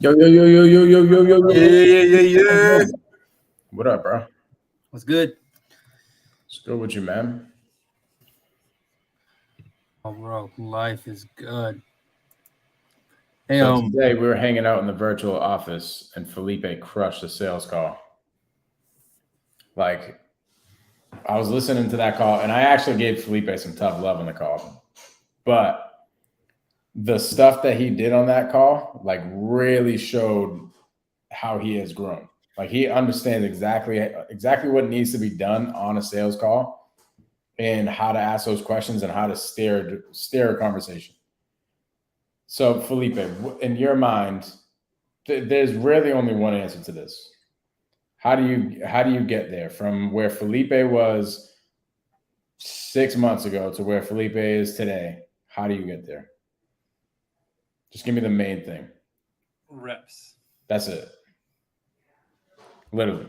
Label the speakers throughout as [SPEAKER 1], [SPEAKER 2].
[SPEAKER 1] Yo, yo, yo, yo, yo, yo, yo, yo,
[SPEAKER 2] Yeah.
[SPEAKER 1] yo. What up, bro?
[SPEAKER 2] What's good?
[SPEAKER 1] What's good with you, man?
[SPEAKER 2] Oh, bro, life is good. Hey,
[SPEAKER 1] So today we were hanging out in the virtual office, and Felipe crushed a sales call. Like, I was listening to that call, and I actually gave Felipe some tough love on the call. But the stuff that he did on that call, like, really showed how he has grown. Like, he understands exactly what needs to be done on a sales call, and how to ask those questions and how to steer a conversation. So, Felipe, in your mind, there's really only one answer to this. How do you get there from where Felipe was 6 months ago to where Felipe is today? How do you get there? Just give me the main thing.
[SPEAKER 2] reps.
[SPEAKER 1] That's it. Literally.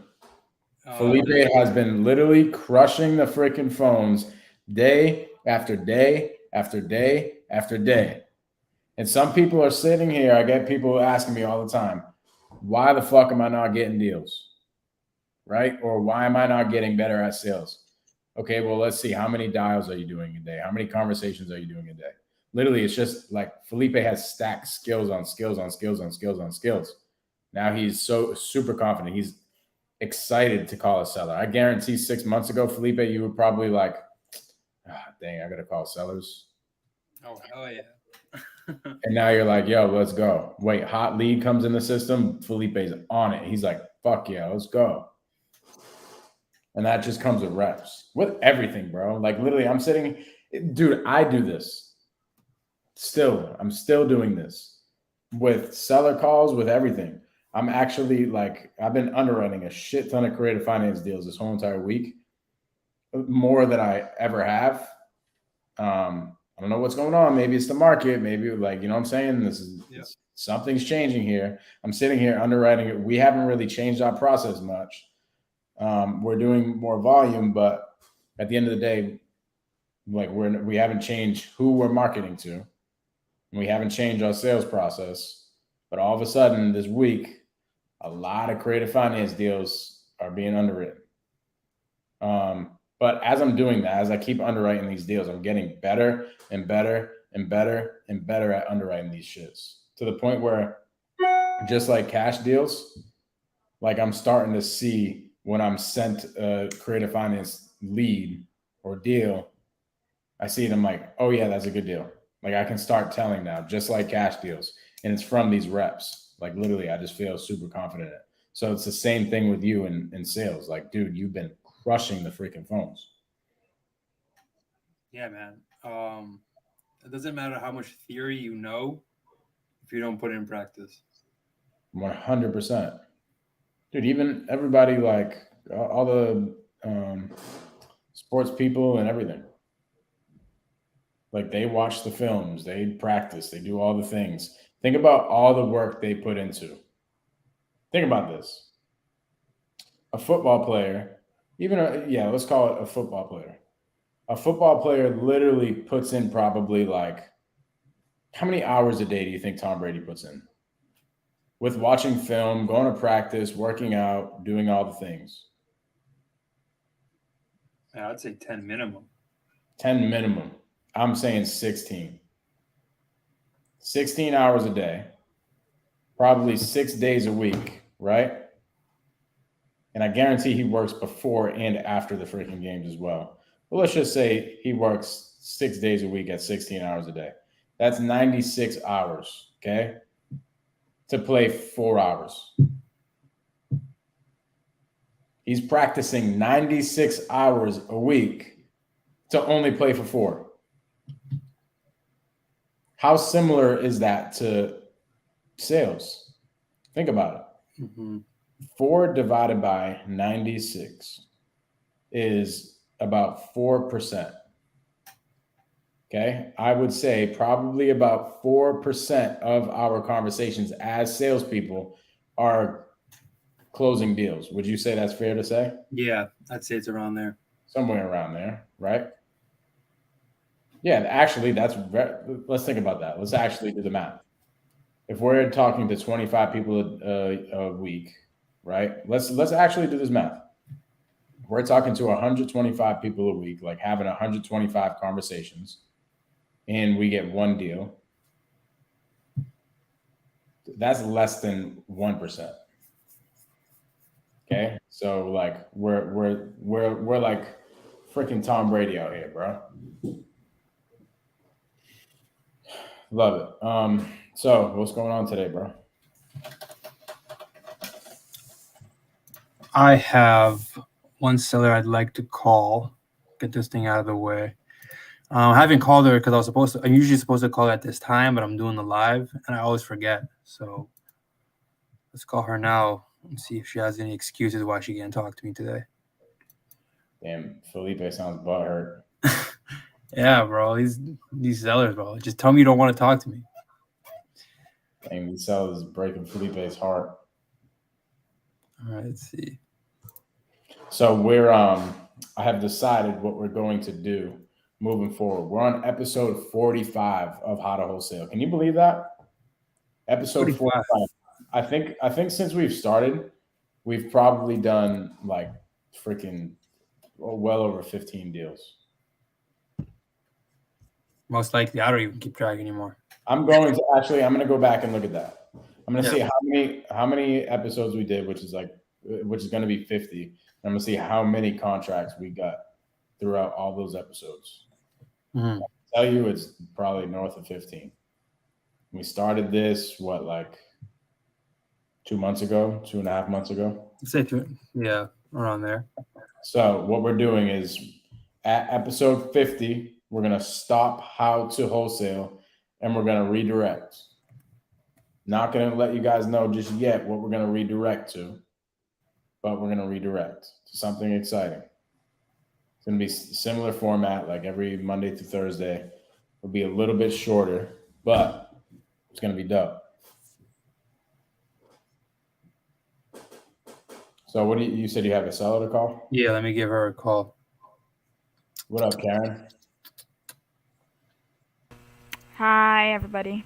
[SPEAKER 1] Felipe has been literally crushing the freaking phones day after day after day after day. And some people are sitting here. I get people asking me all the time, why the fuck am I not getting deals? Right? Or why am I not getting better at sales? Okay, well, let's see. How many dials are you doing a day? How many conversations are you doing a day? Literally, it's just like Felipe has stacked skills on skills on skills on skills on skills. Now he's so super confident. He's excited to call a seller. I guarantee 6 months ago, Felipe, you were probably like, dang, I got to call sellers.
[SPEAKER 2] Oh, hell yeah.
[SPEAKER 1] And now you're like, yo, let's go. Wait, hot lead comes in the system. Felipe's on it. He's like, fuck yeah, let's go. And that just comes with reps, with everything, bro. Like, literally, I'm sitting, dude, I do this. I'm still doing this with seller calls, with everything. I'm actually like, I've been underwriting a shit ton of creative finance deals this whole entire week, more than I ever have. I don't know what's going on. Maybe it's the market. Maybe, like, you know what I'm saying? Something's changing here. I'm sitting here underwriting it. We haven't really changed our process much. We're doing more volume, but at the end of the day, like, we haven't changed who we're marketing to. We haven't changed our sales process. But all of a sudden this week, a lot of creative finance deals are being underwritten. But as I'm doing that, as I keep underwriting these deals, I'm getting better and better and better and better at underwriting these shits, to the point where, just like cash deals, like, I'm starting to see when I'm sent a creative finance lead or deal, I see it. I'm like, oh yeah, that's a good deal. Like, I can start telling now, just like cash deals, and it's from these reps. Like, literally, I just feel super confident in it. So it's the same thing with you in sales. Like, dude, you've been crushing the freaking phones.
[SPEAKER 2] Yeah, man. It doesn't matter how much theory you know if you don't put it in practice.
[SPEAKER 1] 100%. Dude, even everybody, like, all the sports people and everything, like, they watch the films, they practice, they do all the things. Think about all the work they put into. Think about this. A football player, let's call it a football player. A football player literally puts in probably, like, how many hours a day do you think Tom Brady puts in? With watching film, going to practice, working out, doing all the things.
[SPEAKER 2] Yeah, I'd say 10 minimum.
[SPEAKER 1] 10 minimum. I'm saying 16. 16 hours a day, probably 6 days a week, right? And I guarantee he works before and after the freaking games as well. But let's just say he works 6 days a week at 16 hours a day. That's 96 hours, okay? To play 4 hours. He's practicing 96 hours a week to only play for 4. How similar is that to sales? Think about it.
[SPEAKER 2] Mm-hmm.
[SPEAKER 1] 4 divided by 96 is about 4%. Okay. I would say probably about 4% of our conversations as salespeople are closing deals. Would you say that's fair to say?
[SPEAKER 2] Yeah, I'd say it's around there.
[SPEAKER 1] Somewhere around there, right? Yeah, actually, let's think about that. Let's actually do the math. if we're talking to 25 people a week, right? Let's actually do this math. We're talking to 125 people a week, like having 125 conversations, and we get one deal. That's less than 1%. Okay, so like we're like freaking Tom Brady out here, bro. Love it. So what's going on today, bro?
[SPEAKER 2] I have one seller I'd like to call, get this thing out of the way. I haven't called her because I'm usually supposed to call her at this time, but I'm doing the live and I always forget. So let's call her now and see if she has any excuses why she can't talk to me today.
[SPEAKER 1] Damn, Felipe sounds butthurt.
[SPEAKER 2] Yeah, bro. These sellers, bro. Just tell me you don't want to talk to me.
[SPEAKER 1] Dang, these sellers breaking Felipe's heart.
[SPEAKER 2] All right, let's see.
[SPEAKER 1] So I have decided what we're going to do moving forward. We're on episode 45 of How to Wholesale. Can you believe that? Episode 45. I think since we've started, we've probably done like freaking well over 15 deals.
[SPEAKER 2] Most likely, I don't even keep track anymore.
[SPEAKER 1] I'm going to go back and look at that. I'm going to see how many episodes we did, which is going to be 50. I'm going to see how many contracts we got throughout all those episodes.
[SPEAKER 2] Mm-hmm.
[SPEAKER 1] I'll tell you, it's probably north of 15. We started this, like 2 months ago, 2.5 months ago?
[SPEAKER 2] Say yeah, around there.
[SPEAKER 1] So what we're doing is at episode 50, we're going to stop How to Wholesale and we're going to redirect. Not going to let you guys know just yet what we're going to redirect to, but we're going to redirect to something exciting. It's going to be similar format, like every Monday through Thursday. It'll be a little bit shorter, but it's going to be dope. So what you said you have a seller to call?
[SPEAKER 2] Yeah, let me give her a call.
[SPEAKER 1] What up, Karen?
[SPEAKER 3] Hi, everybody.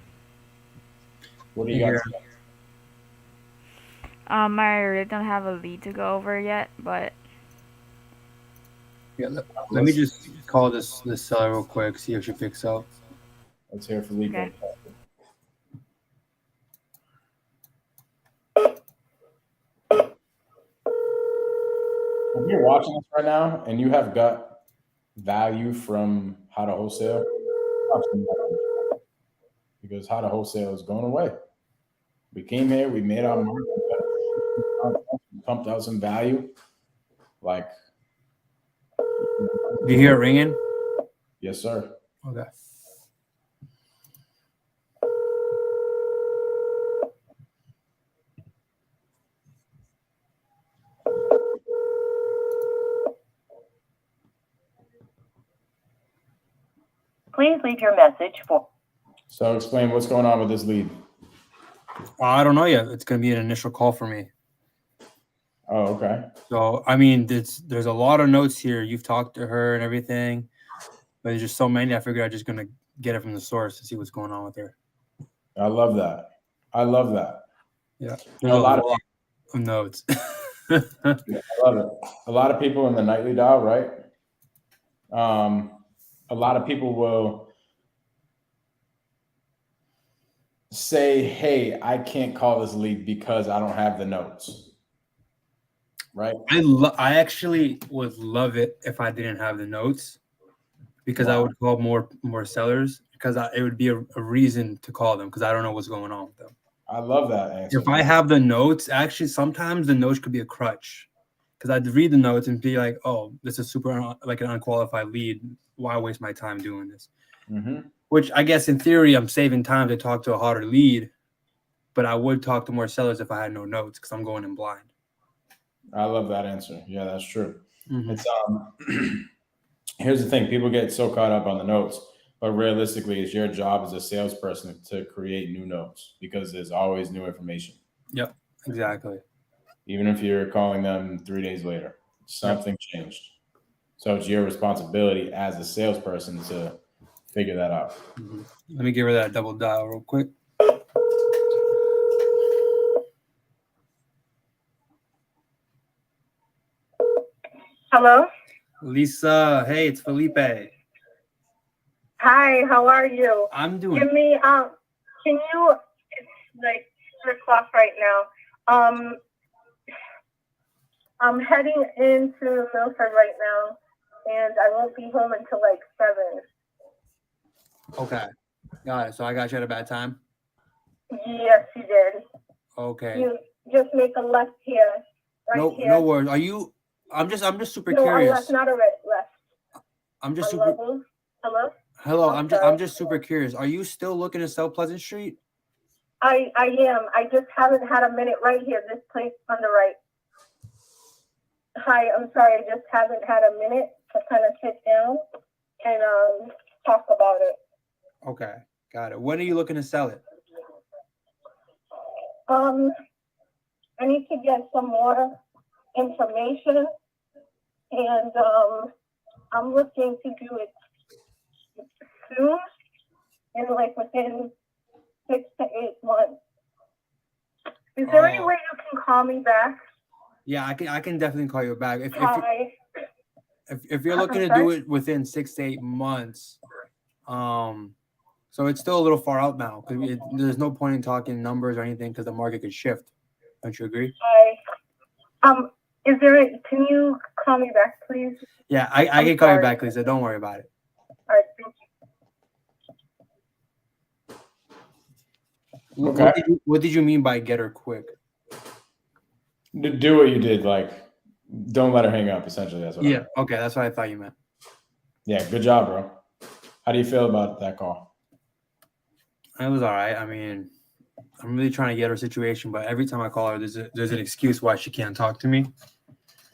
[SPEAKER 1] What do you got?
[SPEAKER 3] I really don't have a lead to go over yet, but
[SPEAKER 2] yeah, let me just call this seller real quick, see if she picks up.
[SPEAKER 1] Let's hear Felipe.
[SPEAKER 3] Okay.
[SPEAKER 1] If you're watching this right now and you have got value from How to Wholesale, because How to Wholesale is going away. We came here, we made our mark, we pumped out some value. Like,
[SPEAKER 2] do you hear it ringing?
[SPEAKER 1] Yes, sir.
[SPEAKER 2] Okay.
[SPEAKER 4] Please leave your message for.
[SPEAKER 1] So explain what's going on with this lead.
[SPEAKER 2] I don't know yet. It's going to be an initial call for me.
[SPEAKER 1] Oh, okay.
[SPEAKER 2] So, I mean, there's a lot of notes here. You've talked to her and everything, but there's just so many. I figured I'm just going to get it from the source to see what's going on with her.
[SPEAKER 1] I love that.
[SPEAKER 2] Yeah.
[SPEAKER 1] There's a lot
[SPEAKER 2] of notes.
[SPEAKER 1] I love it. A lot of people in the nightly dial, right? A lot of people will say, hey, I can't call this lead because I don't have the notes. Right?
[SPEAKER 2] I actually would love it if I didn't have the notes, because I would call more sellers, because it would be a reason to call them, because I don't know what's going on with them.
[SPEAKER 1] I love that answer.
[SPEAKER 2] If I have the notes, actually, sometimes the notes could be a crutch, because I'd read the notes and be like, oh, this is super like an unqualified lead. Why waste my time doing this?
[SPEAKER 1] Mm-hmm.
[SPEAKER 2] Which I guess in theory, I'm saving time to talk to a harder lead, but I would talk to more sellers if I had no notes, because I'm going in blind.
[SPEAKER 1] I love that answer. Yeah, that's true.
[SPEAKER 2] Mm-hmm.
[SPEAKER 1] It's here's the thing: people get so caught up on the notes, but realistically, it's your job as a salesperson to create new notes, because there's always new information.
[SPEAKER 2] Yep, exactly.
[SPEAKER 1] Even if you're calling them 3 days later, something changed. So it's your responsibility as a salesperson to figure that out.
[SPEAKER 2] Mm-hmm. Let me give her that double dial real quick.
[SPEAKER 4] Hello?
[SPEAKER 2] Lisa, hey, it's Felipe.
[SPEAKER 4] Hi, how are you?
[SPEAKER 2] I'm doing.
[SPEAKER 4] Give me, can you, it's like 2 o'clock right now. I'm heading into Milford right now, and I won't be home until like 7.
[SPEAKER 2] Okay, got it. So I got you at a bad time.
[SPEAKER 4] Yes, you did.
[SPEAKER 2] Okay.
[SPEAKER 4] You just make a left here. Right here.
[SPEAKER 2] No worries. Are you? I'm just super
[SPEAKER 4] No,
[SPEAKER 2] curious.
[SPEAKER 4] a left, not a right, left.
[SPEAKER 2] I'm just
[SPEAKER 4] A
[SPEAKER 2] super.
[SPEAKER 4] level. Hello?
[SPEAKER 2] Hello,
[SPEAKER 4] I'm
[SPEAKER 2] I'm
[SPEAKER 4] sorry.
[SPEAKER 2] just super curious. Are you still looking to sell Pleasant Street?
[SPEAKER 4] I am. I just haven't had a minute right here. This place on the right. Hi, I'm sorry. I just haven't had a minute to kind of sit down and talk about it.
[SPEAKER 2] Okay, got it. When are you looking to sell it?
[SPEAKER 4] I need to get some more information, and I'm looking to do it soon, and like within 6 to 8 months. Is there any way you can call me back?
[SPEAKER 2] Yeah, I can definitely call you back.
[SPEAKER 4] Hi.
[SPEAKER 2] If you're looking to do it within 6 to 8 months, so it's still a little far out now because there's no point in talking numbers or anything because the market could shift. Don't you agree?
[SPEAKER 4] Is there can you call me back, please?
[SPEAKER 2] Yeah, I can call you back, Lisa. Don't worry about it.
[SPEAKER 4] All right, thank you.
[SPEAKER 1] Okay.
[SPEAKER 2] What did you mean by get her quick?
[SPEAKER 1] Do what you did. Like, don't let her hang up. Essentially, that's what.
[SPEAKER 2] Yeah. Okay, that's what I thought you meant.
[SPEAKER 1] Yeah. Good job, bro. How do you feel about that call?
[SPEAKER 2] It was all right. I mean, I'm really trying to get her situation, but every time I call her, there's an excuse why she can't talk to me.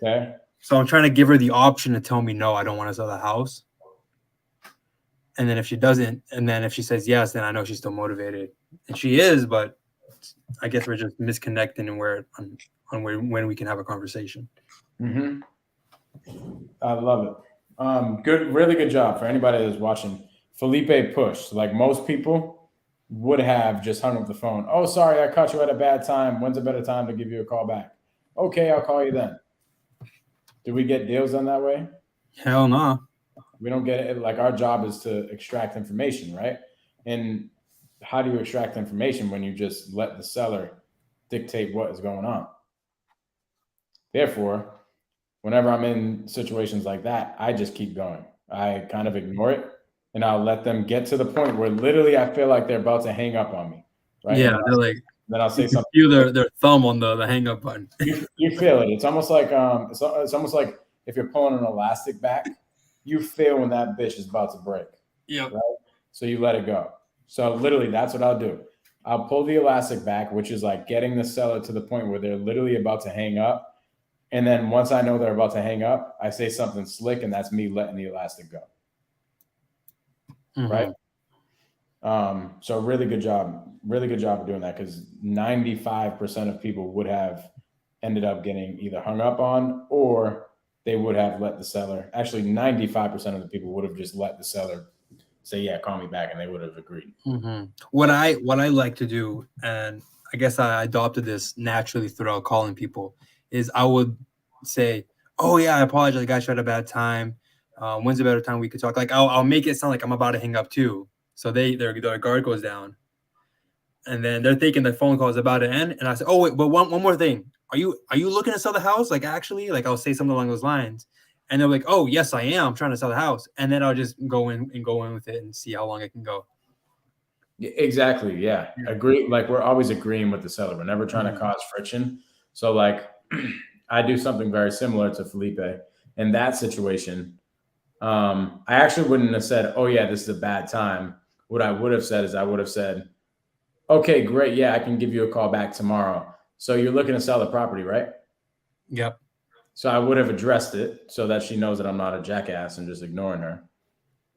[SPEAKER 1] Okay.
[SPEAKER 2] So I'm trying to give her the option to tell me no, I don't want to sell the house. And then if she doesn't, and then if she says yes, then I know she's still motivated, and she is. But I guess we're just misconnecting and when we can have a conversation.
[SPEAKER 1] Mm-hmm. I love it. Good, really good job for anybody that's watching. Felipe pushed. Like most people would have just hung up the phone. Oh, sorry, I caught you at a bad time. When's a better time to give you a call back? Okay, I'll call you then. Do we get deals done that way?
[SPEAKER 2] Hell no.
[SPEAKER 1] We don't get it. Like our job is to extract information, right? And how do you extract information when you just let the seller dictate what is going on? Therefore, whenever I'm in situations like that, I just keep going. I kind of ignore it and I'll let them get to the point where literally I feel like they're about to hang up on me. Right.
[SPEAKER 2] Yeah, they're like,
[SPEAKER 1] then I'll say something.
[SPEAKER 2] feel their thumb on the hang up button.
[SPEAKER 1] You feel it. It's almost like it's almost like if you're pulling an elastic back, you feel when that bitch is about to break.
[SPEAKER 2] Yeah.
[SPEAKER 1] Right? So you let it go. So literally that's what I'll do. I'll pull the elastic back, which is like getting the seller to the point where they're literally about to hang up. And then once I know they're about to hang up, I say something slick, and that's me letting the elastic go.
[SPEAKER 2] Mm-hmm.
[SPEAKER 1] Right. So really good job of doing that, because 95% of people would have ended up getting either hung up on or they would have let the seller. Actually, 95% of the people would have just let the seller say, "Yeah, call me back," and they would have agreed.
[SPEAKER 2] Mm-hmm. What I like to do, and I guess I adopted this naturally throughout calling people, is I would say, "Oh yeah, I apologize, I got you at a bad time. When's a better time we could talk?" Like I'll make it sound like I'm about to hang up too, so their guard goes down, and then they're thinking the phone call is about to end, and I say, "Oh wait, but one more thing. Are you looking to sell the house? Like actually, like I'll say something along those lines." And they're like, "Oh yes, I am. I'm trying to sell the house." And then I'll just go in with it and see how long it can go.
[SPEAKER 1] Exactly. Yeah. Agree. Like we're always agreeing with the seller. We're never trying to cause friction. So like I do something very similar to Felipe in that situation. I actually wouldn't have said, "Oh yeah, this is a bad time." What I would have said is I would have said, "Okay, great. Yeah, I can give you a call back tomorrow. So you're looking to sell the property, right?"
[SPEAKER 2] Yep.
[SPEAKER 1] So I would have addressed it so that she knows that I'm not a jackass and just ignoring her.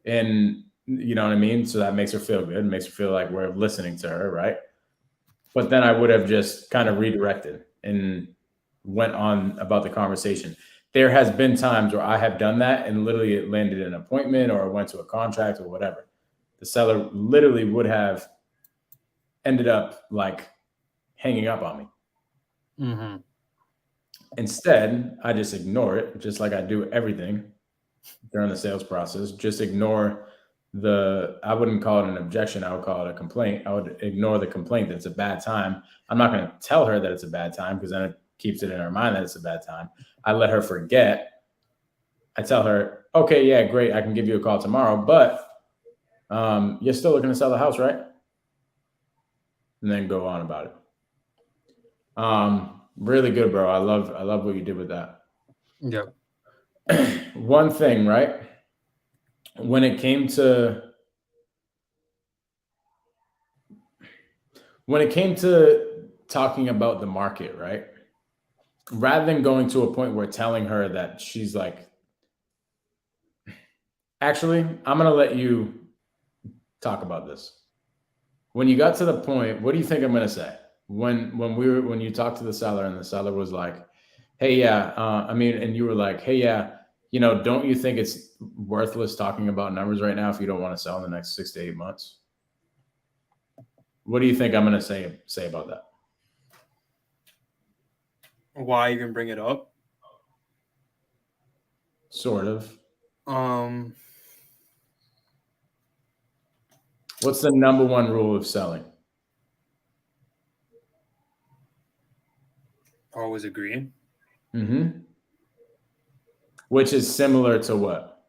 [SPEAKER 1] And you know what I mean? So that makes her feel good, makes her feel like we're listening to her, right? But then I would have just kind of redirected and went on about the conversation. There has been times where I have done that and literally it landed an appointment or went to a contract or whatever. The seller literally would have ended up like hanging up on me.
[SPEAKER 2] Mm-hmm.
[SPEAKER 1] Instead, I just ignore it, just like I do everything during the sales process. Just ignore I wouldn't call it an objection. I would call it a complaint. I would ignore the complaint that it's a bad time. I'm not going to tell her that it's a bad time because then it keeps it in her mind that it's a bad time. I let her forget. I tell her, okay, yeah, great. I can give you a call tomorrow, but you're still looking to sell the house, right? And then go on about it. Really good, bro. I love what you did with that.
[SPEAKER 2] Yep.
[SPEAKER 1] One thing, right? When it came to talking about the market, right? Rather than going to a point where telling her that she's like, actually, I'm going to let you talk about this. When you got to the point, what do you think I'm going to say? When you talked to the seller and the seller was like, hey, yeah, and you were like, hey, yeah, don't you think it's worthless talking about numbers right now if you don't want to sell in the next 6 to 8 months? What do you think I'm going to say about that?
[SPEAKER 2] Why even bring it up?
[SPEAKER 1] Sort of. What's the number one rule of selling?
[SPEAKER 2] Always agree.
[SPEAKER 1] Mm-hmm. Which is similar to what?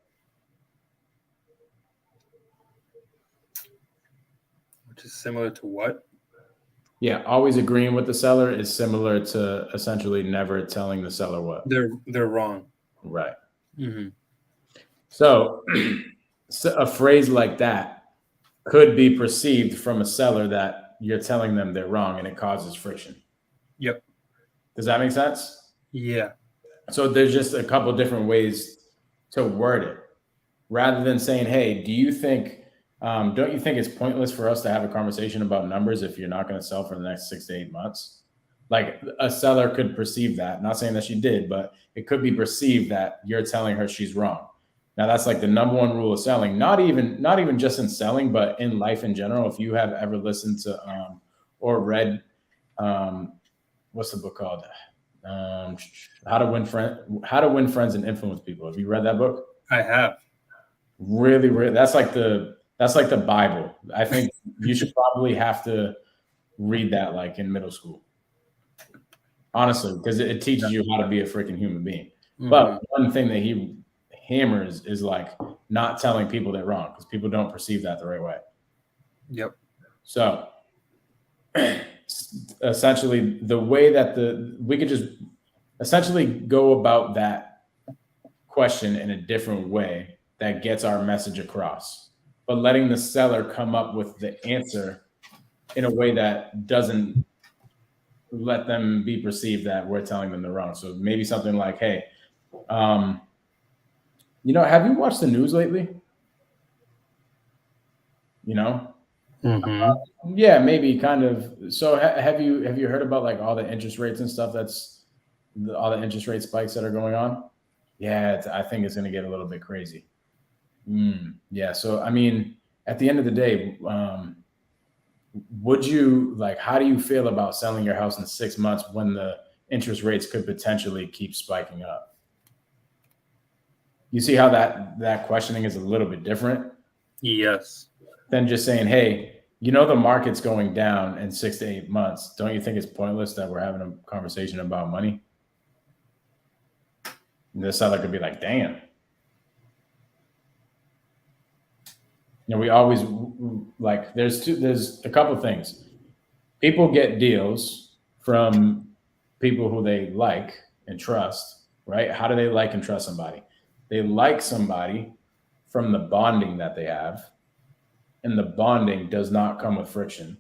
[SPEAKER 2] Which is similar to what?
[SPEAKER 1] Yeah, always agreeing with the seller is similar to essentially never telling the seller what.
[SPEAKER 2] They're wrong.
[SPEAKER 1] Right.
[SPEAKER 2] Mm-hmm.
[SPEAKER 1] So a phrase like that could be perceived from a seller that you're telling them they're wrong and it causes friction.
[SPEAKER 2] Yep.
[SPEAKER 1] Does that make sense?
[SPEAKER 2] Yeah.
[SPEAKER 1] So there's just a couple different ways to word it. Rather than saying, hey, do you think, don't you think it's pointless for us to have a conversation about numbers if you're not going to sell for the next 6 to 8 months? Like a seller could perceive that. Not saying that she did, but it could be perceived that you're telling her she's wrong. Now that's like the number one rule of selling. Not even just in selling, but in life in general. If you have ever listened to or read, what's the book called? How to Win Friends and Influence People. Have you read that book?
[SPEAKER 2] I have.
[SPEAKER 1] Really, that's like the Bible. I think you should probably have to read that like in middle school. Honestly, because it teaches you how to be a freaking human being. Mm-hmm. But one thing that he hammers is like not telling people they're wrong because people don't perceive that the right way.
[SPEAKER 2] Yep.
[SPEAKER 1] So essentially the way that we could just essentially go about that question in a different way that gets our message across, but letting the seller come up with the answer in a way that doesn't let them be perceived that we're telling them they're wrong. So maybe something like, hey, have you watched the news lately?
[SPEAKER 2] Mm-hmm.
[SPEAKER 1] Yeah, maybe kind of. So have you heard about like all the interest rates and stuff all the interest rate spikes that are going on? Yeah, I think it's going to get a little bit crazy. Yeah. So, I mean, at the end of the day, how do you feel about selling your house in 6 months when the interest rates could potentially keep spiking up? You see how that questioning is a little bit different?
[SPEAKER 2] Yes.
[SPEAKER 1] Than just saying, hey, the market's going down in 6 to 8 months. Don't you think it's pointless that we're having a conversation about money? And the seller could be like, damn. We always like, there's a couple of things. People get deals from people who they like and trust, right? How do they like and trust somebody? They like somebody from the bonding that they have, and the bonding does not come with friction.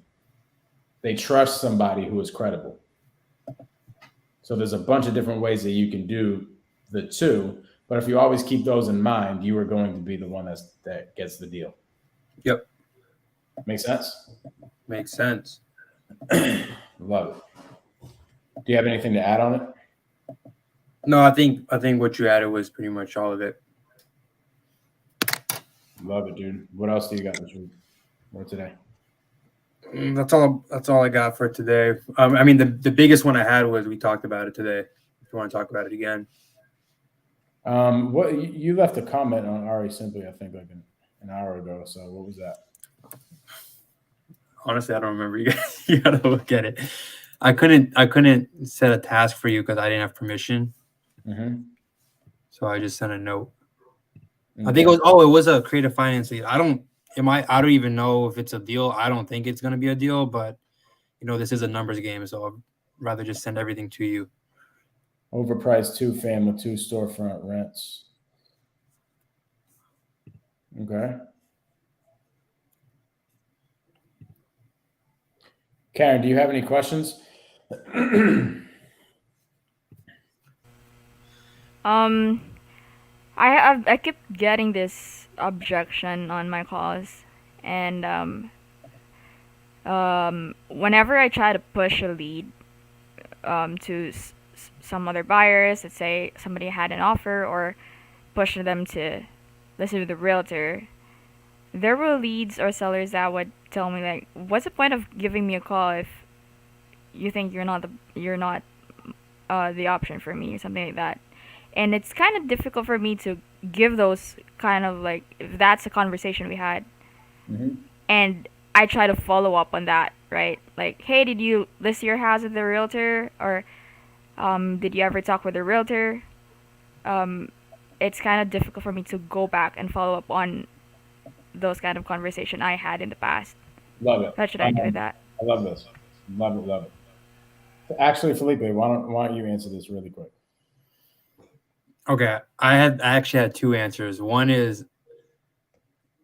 [SPEAKER 1] They trust somebody who is credible. So there's a bunch of different ways that you can do the two, but if you always keep those in mind, you are going to be the one that gets the deal.
[SPEAKER 2] Yep.
[SPEAKER 1] Make sense?
[SPEAKER 2] Makes sense.
[SPEAKER 1] Love it. Do you have anything to add on it?
[SPEAKER 2] No, I think what you added was pretty much all of it.
[SPEAKER 1] Love it, dude. What else do you got this week or today?
[SPEAKER 2] That's all I got for today. The biggest one I had was we talked about it today. you want to talk about it again.
[SPEAKER 1] What you left a comment on Ari Simply, I think, like an hour ago. So what was that?
[SPEAKER 2] Honestly, I don't remember. You gotta look at it. I couldn't set a task for you because I didn't have permission.
[SPEAKER 1] Mm-hmm.
[SPEAKER 2] So I just sent a note.
[SPEAKER 1] Okay.
[SPEAKER 2] I think it was a creative finance lead. I don't even know if it's a deal. I don't think it's gonna be a deal, but this is a numbers game, so I'd rather just send everything to you.
[SPEAKER 1] Overpriced 2-fam with 2 storefront rents. Okay. Karen, do you have any questions?
[SPEAKER 3] I keep getting this objection on my calls, and whenever I try to push a lead to some other buyers, let's say somebody had an offer, or push them to listen to the realtor, there were leads or sellers that would tell me like, "What's the point of giving me a call if you think you're not the option for me," or something like that. And it's kind of difficult for me to give those kind of like, if that's a conversation we had,
[SPEAKER 1] Mm-hmm.
[SPEAKER 3] and I try to follow up on that, right? Like, hey, did you list your house with the realtor, or did you ever talk with the realtor? It's kind of difficult for me to go back and follow up on those kind of conversation I had in the past.
[SPEAKER 1] Love it.
[SPEAKER 3] What should I do with that?
[SPEAKER 1] I love this. Love it. Love it. Actually, Felipe, why don't you answer this really quick?
[SPEAKER 2] Okay, I actually had 2 answers. One is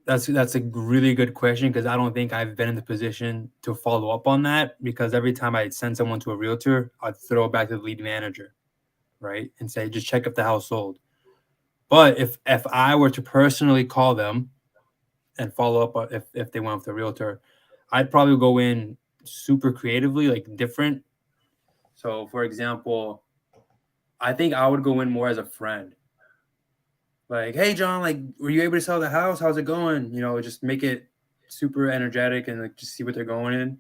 [SPEAKER 2] that's a really good question because I don't think I've been in the position to follow up on that, because every time I send someone to a realtor, I'd throw it back to the lead manager, right, and say just check if the house sold. But if I were to personally call them and follow up if they went with the realtor, I'd probably go in super creatively, like different. So, for example, I think I would go in more as a friend. Like, hey, John, like, were you able to sell the house? How's it going? Just make it super energetic and like just see what they're going in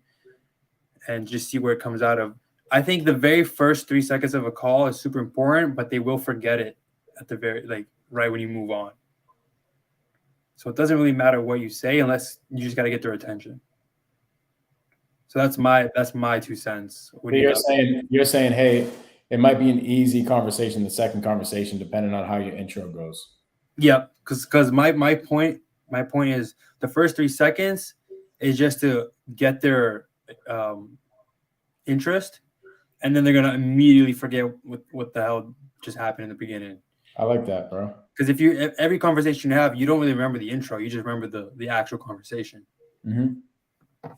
[SPEAKER 2] and just see where it comes out of. I think the very first 3 seconds of a call is super important, but they will forget it at the right when you move on. So it doesn't really matter what you say unless you just got to get their attention. So that's my 2 cents.
[SPEAKER 1] So you're saying, hey, it might be an easy conversation, the second conversation, depending on how your intro goes.
[SPEAKER 2] Yep, because my point is the first 3 seconds is just to get their interest, and then they're gonna immediately forget what the hell just happened in the beginning.
[SPEAKER 1] I like that, bro.
[SPEAKER 2] Because if every conversation you have, you don't really remember the intro, you just remember the actual conversation.
[SPEAKER 1] Mm-hmm.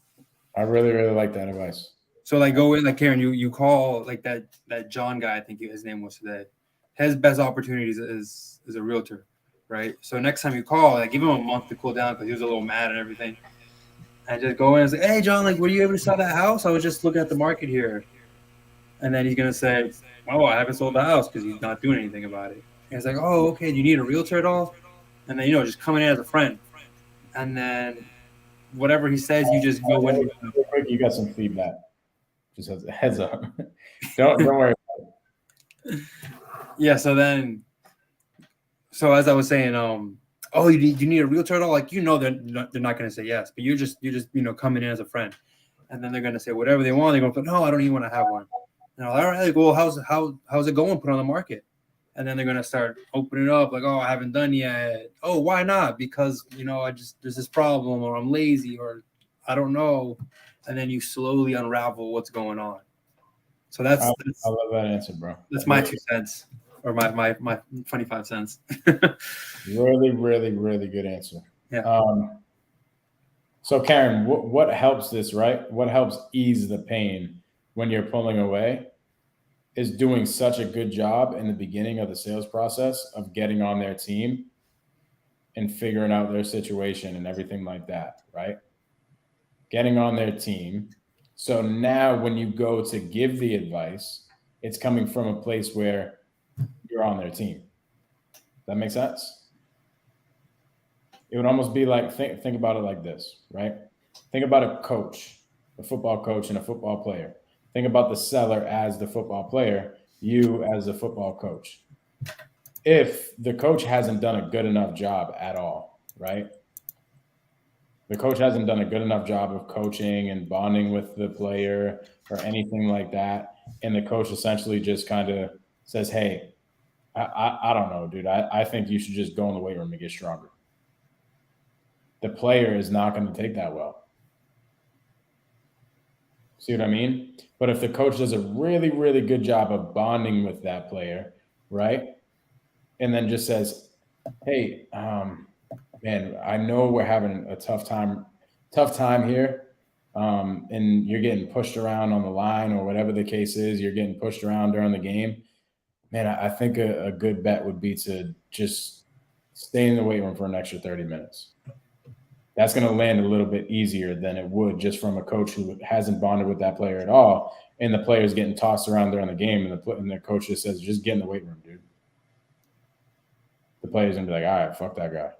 [SPEAKER 1] I really, really like that advice.
[SPEAKER 2] So like go in, like Karen, you call like that John guy, I think his name was today. His best opportunities is a realtor, right? So next time you call, like give him a month to cool down because he was a little mad and everything. And just go in and say, hey John, like were you able to sell that house? I was just looking at the market here. And then he's gonna say, oh, I haven't sold the house because he's not doing anything about it. And it's like, oh, okay, do you need a realtor at all? And then just coming in as a friend. And then whatever he says, you just go in.
[SPEAKER 1] You got some feedback. Just as a heads up. Don't worry about
[SPEAKER 2] it. Yeah, so as I was saying, oh, you need a realtor at all? Like, they're not going to say yes, but you're just coming in as a friend. And then they're going to say whatever they want. They're going to go, no, I don't even want to have one. And I'm like, all right, well, how's it going? Put on the market. And then they're going to start opening up like, oh, I haven't done yet. Oh, why not? Because, there's this problem, or I'm lazy, or I don't know. And then you slowly unravel what's going on. So I
[SPEAKER 1] love that answer, bro.
[SPEAKER 2] That's my 2 cents, or my 25 cents.
[SPEAKER 1] Really, really, really good answer.
[SPEAKER 2] Yeah.
[SPEAKER 1] So Karen, what helps this, right? What helps ease the pain when you're pulling away is doing such a good job in the beginning of the sales process of getting on their team and figuring out their situation and everything like that, right? Getting on their team. So now when you go to give the advice, it's coming from a place where you're on their team. Does that make sense? It would almost be like, think about it like this, right? Think about a coach, a football coach and a football player. Think about the seller as the football player. you as a football coach. If the coach hasn't done a good enough job at all, right? The coach hasn't done a good enough job of coaching and bonding with the player or anything like that. And the coach essentially just kind of says, hey, I don't know, dude. I think you should just go in the weight room and get stronger. The player is not going to take that well. See what I mean? But if the coach does a really, really good job of bonding with that player, right? And then just says, hey, man, I know we're having a tough time here. And you're getting pushed around on the line or whatever the case is, you're getting pushed around during the game. Man, I think a good bet would be to just stay in the weight room for an extra 30 minutes. That's going to land a little bit easier than it would just from a coach who hasn't bonded with that player at all. And the player's getting tossed around during the game, and the coach just says, just get in the weight room, dude. The player's going to be like, all right, fuck that guy.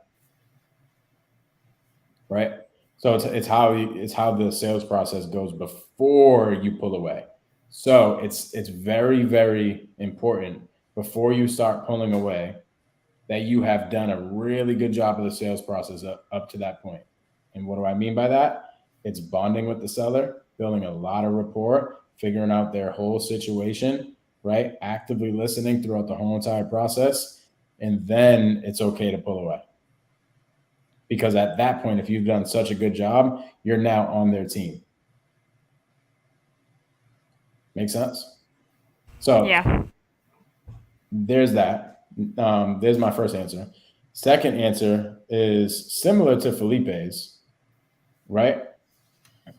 [SPEAKER 1] Right? So it's how the sales process goes before you pull away. So it's very, very important before you start pulling away that you have done a really good job of the sales process up to that point. And what do I mean by that? It's bonding with the seller, building a lot of rapport, figuring out their whole situation, right? Actively listening throughout the whole entire process. And then it's okay to pull away. Because at that point, if you've done such a good job, you're now on their team. Make sense? So
[SPEAKER 3] Yeah.
[SPEAKER 1] there's that. There's my first answer. Second answer is similar to Felipe's, right?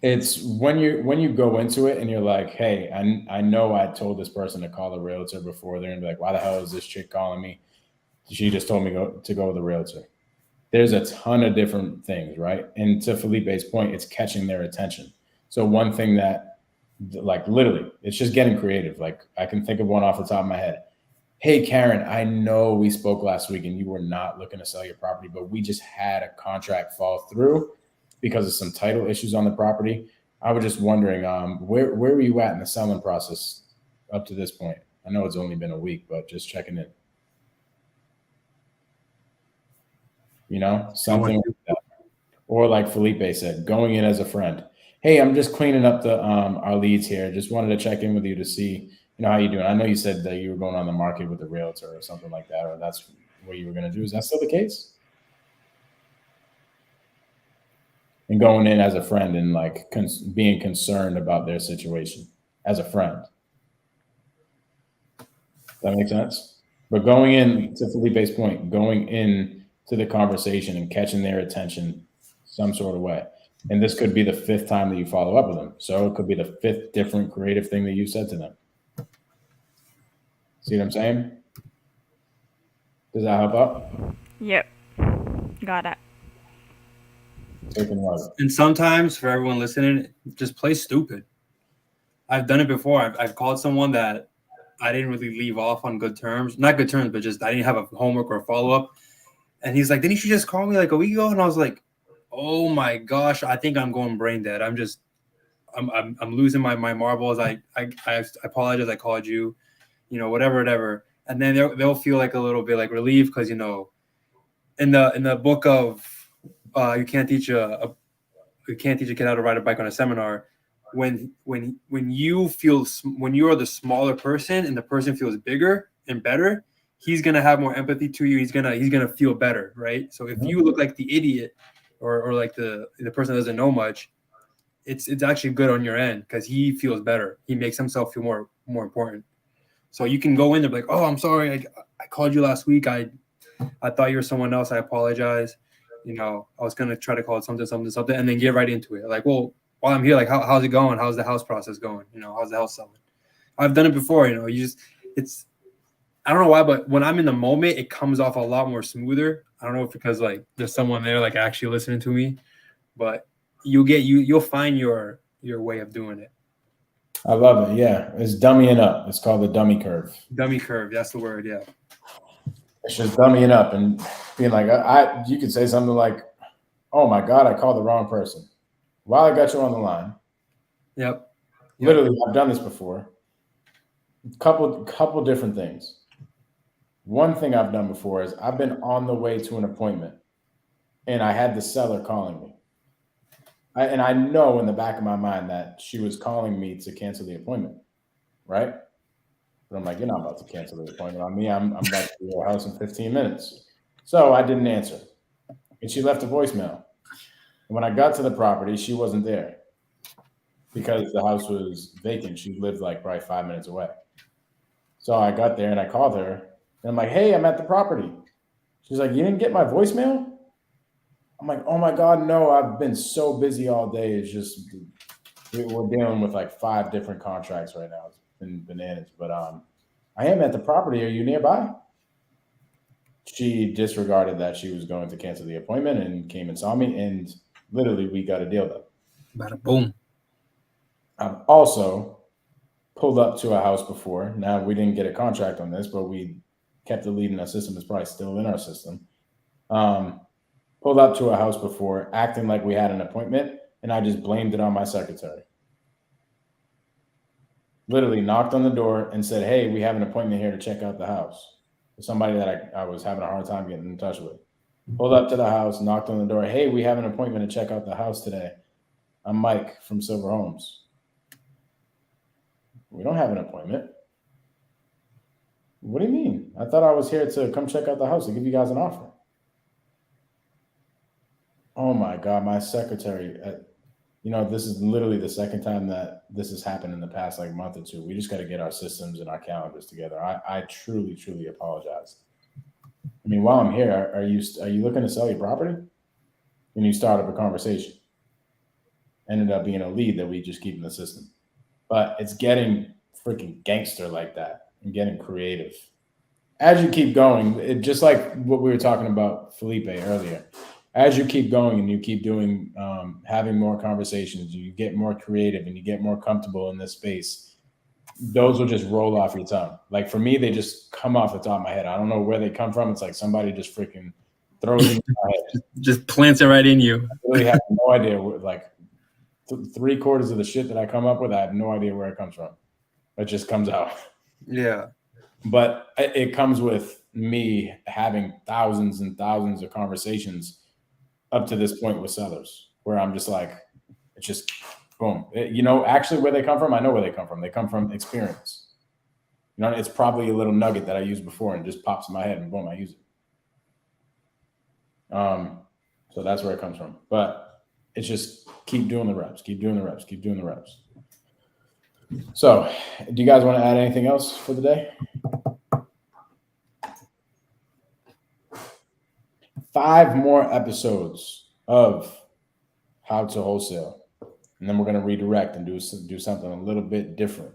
[SPEAKER 1] It's when you go into it and you're like, hey, I know I told this person to call the realtor before. They're gonna be like, why the hell is this chick calling me? She just told me to go with the realtor. There's a ton of different things, right? And to Felipe's point, it's catching their attention. So one thing that, like, literally, it's just getting creative. Like, I can think of one off the top of my head. Hey, Karen, I know we spoke last week and you were not looking to sell your property, but we just had a contract fall through because of some title issues on the property. I was just wondering, where were you at in the selling process up to this point? I know it's only been a week, but just checking in. You know, something like that. Or like Felipe said, going in as a friend. Hey, I'm just cleaning up the our leads here. Just wanted to check in with you to see, how you doing. I know you said that you were going on the market with a realtor or something like that, or that's what you were going to do. Is that still the case? And going in as a friend and like being concerned about their situation as a friend. That makes sense. But going in, to Felipe's point, going in to the conversation and catching their attention some sort of way. And this could be the 5th time that you follow up with them. So it could be the 5th different creative thing that you said to them. See what I'm saying? Does that help out?
[SPEAKER 3] Yep. Got it.
[SPEAKER 2] And sometimes, for everyone listening, just play stupid. I've done it before. I've called someone that I didn't really leave off on good terms. Not good terms, but just I didn't have a homework or a follow-up. And he's like, didn't you just call me like a week ago? And I was like, oh my gosh, I think I'm going brain dead. I'm losing my marbles. I apologize. I called you, whatever. And then they'll feel like a little bit like relief because, in the book of you can't teach a kid how to ride a bike on a seminar. When you are the smaller person and the person feels bigger and better, he's gonna have more empathy to you. He's gonna feel better, right? So if you look like the idiot or like the person that doesn't know much, it's actually good on your end because he feels better. He makes himself feel more important. So you can go in there like, oh, I'm sorry, I called you last week. I thought you were someone else. I apologize. I was gonna try to call it something, and then get right into it. Like, well, while I'm here, like, how's it going? How's the house process going? How's the house selling? I've done it before. I don't know why, but when I'm in the moment, it comes off a lot more smoother. I don't know if because like there's someone there like actually listening to me, but you'll find your way of doing it.
[SPEAKER 1] I love it. Yeah, it's dummying up. It's called the dummy curve.
[SPEAKER 2] Dummy curve. That's the word. Yeah.
[SPEAKER 1] It's just dummying up and being like, you could say something like, oh my God, I called the wrong person. While I got you on the line.
[SPEAKER 2] Yep.
[SPEAKER 1] Literally, I've done this before. Couple different things. One thing I've done before is I've been on the way to an appointment and I had the seller calling me. And I know in the back of my mind that she was calling me to cancel the appointment, right? But I'm like, you're not about to cancel the appointment on me. I'm about to be at your house in 15 minutes. So I didn't answer. And she left a voicemail. And when I got to the property, she wasn't there because the house was vacant. She lived like probably 5 minutes away. So I got there and I called her. And I'm like, hey, I'm at the property. She's like, you didn't get my voicemail? I'm like, oh my God, no, I've been so busy all day. It's just, we're dealing with like 5 different contracts right now. It's been bananas. But I am at the property. Are you nearby? She disregarded that she was going to cancel the appointment and came and saw me. And literally, we got a deal done.
[SPEAKER 2] Bada boom.
[SPEAKER 1] I've also pulled up to a house before. Now, we didn't get a contract on this, but we kept the lead in our system. It's probably still in our system. Pulled up to a house before, acting like we had an appointment, and I just blamed it on my secretary. Literally knocked on the door and said, hey, we have an appointment here to check out the house. Somebody that I was having a hard time getting in touch with. Pulled up to the house, knocked on the door. Hey, we have an appointment to check out the house today. I'm Mike from Silver Homes. We don't have an appointment. What do you mean? I thought I was here to come check out the house to give you guys an offer. Oh my God, my secretary, this is literally the second time that this has happened in the past like month or two. We just got to get our systems and our calendars together. I truly, truly apologize. I mean, while I'm here, are you looking to sell your property? And you start up a conversation. Ended up being a lead that we just keep in the system. But it's getting freaking gangster like that and getting creative. As you keep going, just like what we were talking about Felipe earlier, as you keep going and you keep doing, having more conversations, you get more creative and you get more comfortable in this space, those will just roll off your tongue. Like for me, they just come off the top of my head. I don't know where they come from. It's like somebody just freaking throws them in my head.
[SPEAKER 2] Just plants it right in you.
[SPEAKER 1] I really have no idea where, like 3/4 of the shit that I come up with, I have no idea where it comes from. It just comes out.
[SPEAKER 2] Yeah.
[SPEAKER 1] But it comes with me having thousands and thousands of conversations up to this point with sellers where I'm just like, it's just boom. Actually where they come from, I know where they come from. They come from experience. It's probably a little nugget that I used before and just pops in my head and boom, I use it. So that's where it comes from. But it's just keep doing the reps, keep doing the reps, keep doing the reps. So do you guys want to add anything else for the day? 5 more episodes of How to Wholesale. And then we're going to redirect and do something a little bit different.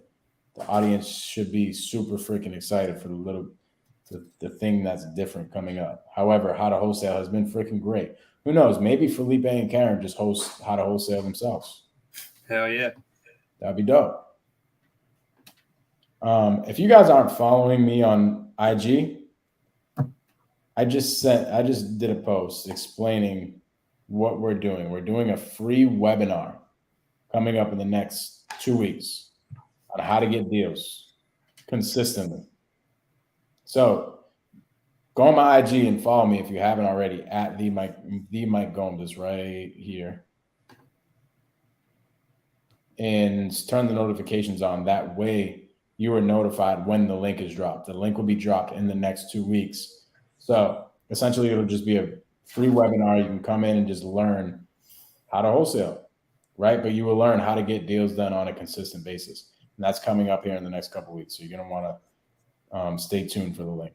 [SPEAKER 1] The audience should be super freaking excited for the thing that's different coming up. However, How to Wholesale has been freaking great. Who knows? Maybe Felipe and Karen just host How to Wholesale themselves.
[SPEAKER 2] Hell yeah.
[SPEAKER 1] That'd be dope. If you guys aren't following me on IG, I just did a post explaining what we're doing. We're doing a free webinar coming up in the next 2 weeks on how to get deals consistently. So go on my IG and follow me if you haven't already at the Mike Gomes right here. And turn the notifications on. That way you are notified when the link is dropped. The link will be dropped in the next 2 weeks. So essentially it'll just be a free webinar. You can come in and just learn how to wholesale, right? But you will learn how to get deals done on a consistent basis. And that's coming up here in the next couple of weeks. So you're going to want to stay tuned for the link.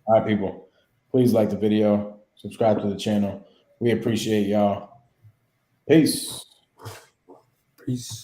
[SPEAKER 1] All right, people, please like the video, subscribe to the channel. We appreciate y'all. Peace.
[SPEAKER 2] Peace.